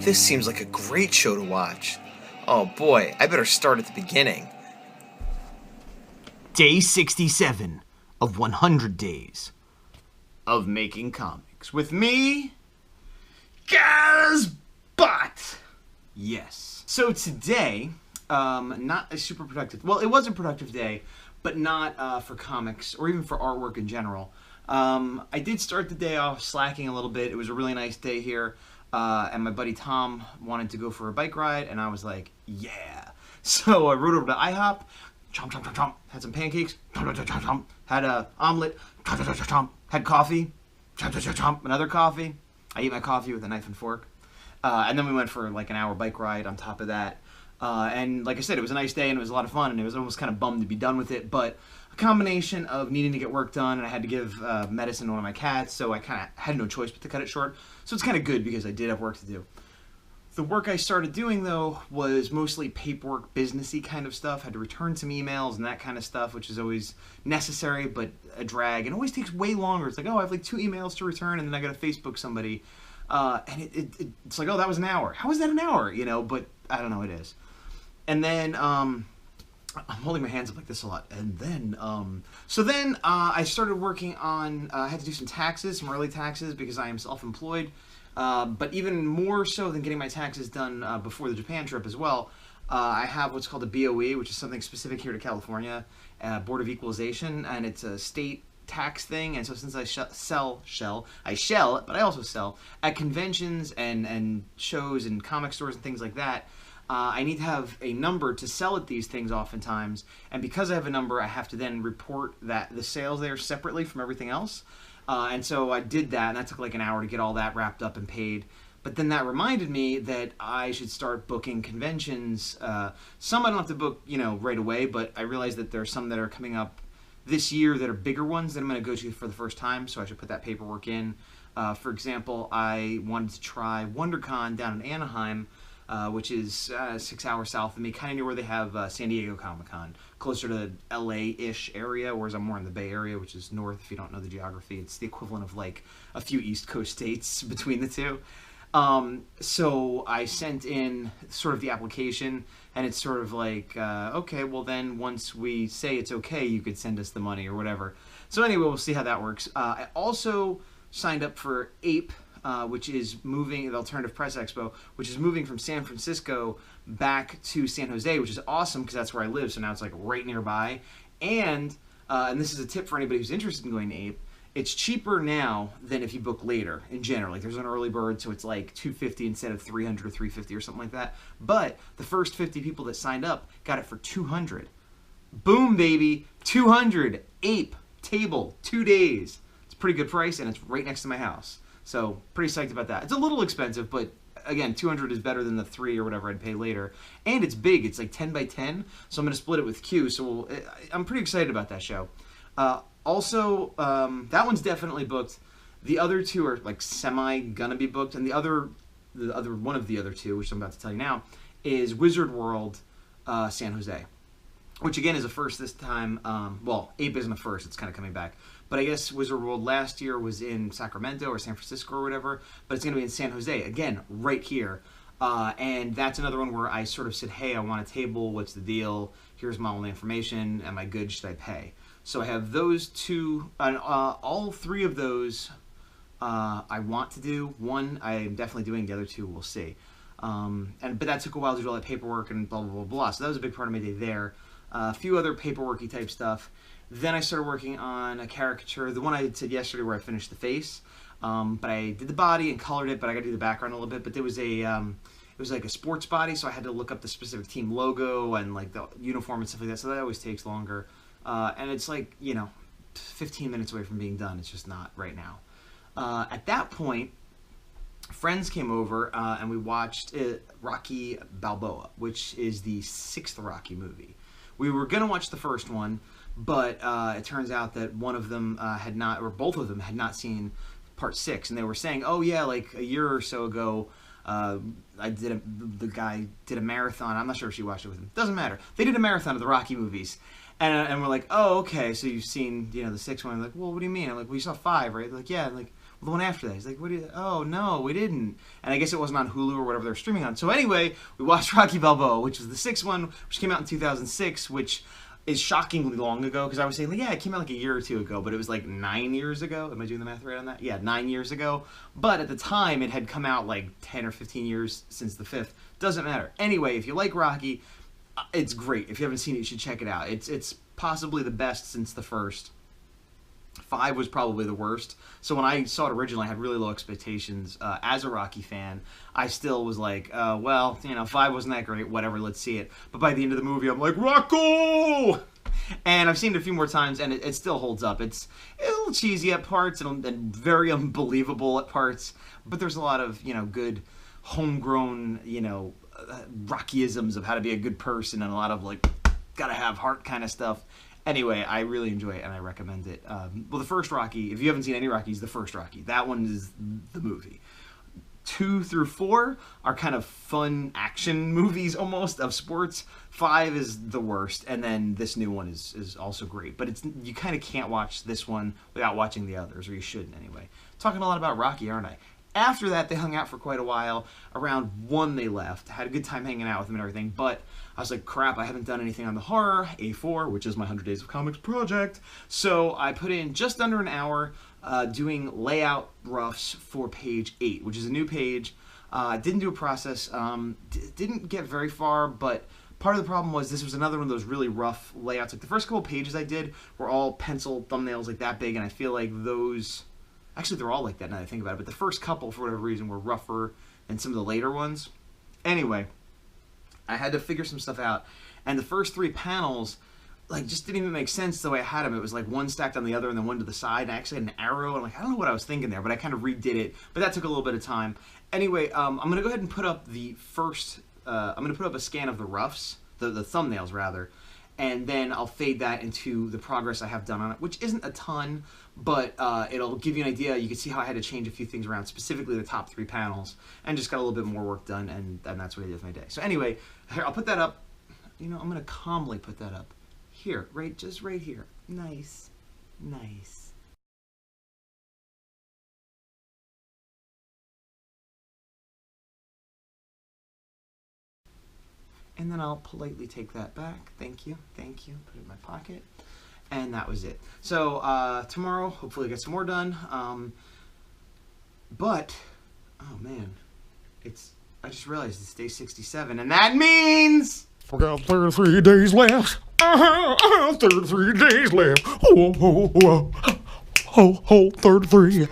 This seems like a great show to watch. Oh boy, I better start at the beginning. Day 67 of 100 days of making comics. With me, Gazbot! Yes. So today, not a super productive, well, it was a productive day, but not for comics or even for artwork in general. I did start the day off slacking a little bit. It was a really nice day here, and my buddy Tom wanted to go for a bike ride, and I was like, yeah. So I rode over to IHOP, chomp, chomp, chomp, chomp, had some pancakes, chomp, chomp, chomp, chomp, had a omelet, chomp, chomp, chomp, chomp, had coffee, chomp, chomp, chomp, chomp, another coffee. I ate my coffee with a knife and fork. And then we went for like an hour bike ride on top of that. And like I said, it was a nice day and it was a lot of fun, and it was almost kind of bummed to be done with it, but a combination of needing to get work done, and I had to give medicine to one of my cats, so I kind of had no choice but to cut it short. So it's kind of good because I did have work to do. The work I started doing, though, was mostly paperwork, businessy kind of stuff. I had to return some emails and that kind of stuff, which is always necessary, but a drag. It always takes way longer. It's like, oh, I have like 2 emails to return, and then I got to Facebook somebody. And it's like, oh, that was an hour. How is that an hour? You know, but I don't know, it is. And then, I'm holding my hands up like this a lot. And then, I started working on, I had to do some taxes, some early taxes, because I am self-employed. But even more so than getting my taxes done before the Japan trip as well, I have what's called a BOE, which is something specific here to California, Board of Equalization, and it's a state tax thing. And so since I shell, but I also sell at conventions and shows and comic stores and things like that, I need to have a number to sell at these things oftentimes, and because I have a number, I have to then report that the sales there separately from everything else. And so I did that, and that took like an hour to get all that wrapped up and paid. But then that reminded me that I should start booking conventions. Some I don't have to book, right away, but I realized that there are some that are coming up this year that are bigger ones that I'm going to go to for the first time, so I should put that paperwork in. For example, I wanted to try WonderCon down in Anaheim, which is 6 hours south of me, kind of near where they have San Diego Comic-Con, closer to LA-ish area, whereas I'm more in the Bay Area, which is north, if you don't know the geography. It's the equivalent of like a few East Coast states between the two. So I sent in sort of the application, and it's sort of like, okay, well then once we say it's okay, you could send us the money or whatever. So anyway, we'll see how that works. I also signed up for APE, which is moving, the Alternative Press Expo, which is moving from San Francisco back to San Jose, which is awesome because that's where I live, so now it's like right nearby. And this is a tip for anybody who's interested in going to APE, it's cheaper now than if you book later in general. Like there's an early bird, so it's like $250 instead of $300 or $350 or something like that. But the first 50 people that signed up got it for $200. Boom, baby, $200, APE, table, 2 days. It's a pretty good price, and it's right next to my house. So pretty psyched about that. It's a little expensive, but again, $200 is better than the $3 or whatever I'd pay later. And it's big. It's like 10 by 10, so I'm going to split it with Q. So I'm pretty excited about that show. Also, that one's definitely booked. The other 2 are like semi gonna be booked, and the other one of the other 2, which I'm about to tell you now, is Wizard World San Jose, which again is a first this time. Well, APE isn't a first; it's kind of coming back. But I guess Wizard World last year was in Sacramento or San Francisco or whatever, but it's going to be in San Jose, again, right here. And that's another one where I sort of said, hey, I want a table, what's the deal? Here's my only information, am I good, should I pay? So I have those 2, all 3 of those I want to do. One I'm definitely doing, the other 2 we'll see. But that took a while to do all that paperwork and blah, blah, blah, blah. So that was a big part of my day there. A few other paperworky type stuff. Then I started working on a caricature, the one I said yesterday where I finished the face, but I did the body and colored it, but I got to do the background a little bit. But there was it was like a sports body, so I had to look up the specific team logo and like the uniform and stuff like that. So that always takes longer, and it's like 15 minutes away from being done. It's just not right now. At that point, friends came over and we watched Rocky Balboa, which is the 6th Rocky movie. We were gonna watch the first one, but it turns out that one of them had not, or both of them had not seen part 6, and they were saying, oh yeah, like a year or so ago, the guy did a marathon. I'm not sure if she watched it with him. Doesn't matter. They did a marathon of the Rocky movies, and we're like, oh okay, so you've seen the 6th one. I'm like, well, what do you mean? I'm like, well, you saw 5, right? They're like, yeah. I'm like, well, the one after that. He's like, oh, no, we didn't. And I guess it wasn't on Hulu or whatever they're streaming on. So anyway, we watched Rocky Balboa, which was the sixth one, which came out in 2006, which is shockingly long ago, because I was saying, like, yeah, it came out like a year or two ago, but it was like 9 years ago. Am I doing the math right on that? Yeah, 9 years ago. But at the time, it had come out like 10 or 15 years since the fifth. Doesn't matter. Anyway, if you like Rocky, it's great. If you haven't seen it, you should check it out. It's possibly the best since the first. 5 was probably the worst. So when I saw it originally, I had really low expectations. As a Rocky fan, I still was like, well, 5 wasn't that great. Whatever, let's see it. But by the end of the movie, I'm like, Rocco! And I've seen it a few more times, and it still holds up. It's a little cheesy at parts and very unbelievable at parts. But there's a lot of, good homegrown, Rockyisms of how to be a good person, and a lot of, like, gotta have heart kind of stuff. Anyway, I really enjoy it, and I recommend it. Well, the first Rocky, if you haven't seen any Rockies, the first Rocky. That one is the movie. 2 through 4 are kind of fun action movies, almost, of sports. 5 is the worst, and then this new one is also great. But you kind of can't watch this one without watching the others, or you shouldn't anyway. Talking a lot about Rocky, aren't I? After that, they hung out for quite a while. Around 1, they left. Had a good time hanging out with them and everything, but I was like, crap, I haven't done anything on the horror, A4, which is my 100 Days of Comics project. So I put in just under an hour doing layout roughs for page 8, which is a new page. Didn't do a process, didn't get very far, but part of the problem was this was another one of those really rough layouts. Like the first couple pages I did were all pencil thumbnails like that big, and I feel like those... Actually, they're all like that now that I think about it, but the first couple, for whatever reason, were rougher than some of the later ones. Anyway, I had to figure some stuff out, and the first 3 panels, like, just didn't even make sense the way I had them. It was like one stacked on the other and then one to the side, and I actually had an arrow, and I don't know what I was thinking there, but I kind of redid it, but that took a little bit of time. Anyway, I'm going to go ahead and put up the first, I'm going to put up a scan of the roughs, the thumbnails, rather, and then I'll fade that into the progress I have done on it, which isn't a ton, but it'll give you an idea. You can see how I had to change a few things around, specifically the top 3 panels, and just got a little bit more work done, and that's what I did with my day. So anyway, here, I'll put that up. I'm going to calmly put that up. Here, just right here. Nice. Nice. And then I'll politely take that back. Thank you. Thank you. Put it in my pocket. And that was it. So tomorrow, hopefully I get some more done. But, oh man, I just realized it's day 67, and that means... We got 33 days left. 33 days left. Oh, 33.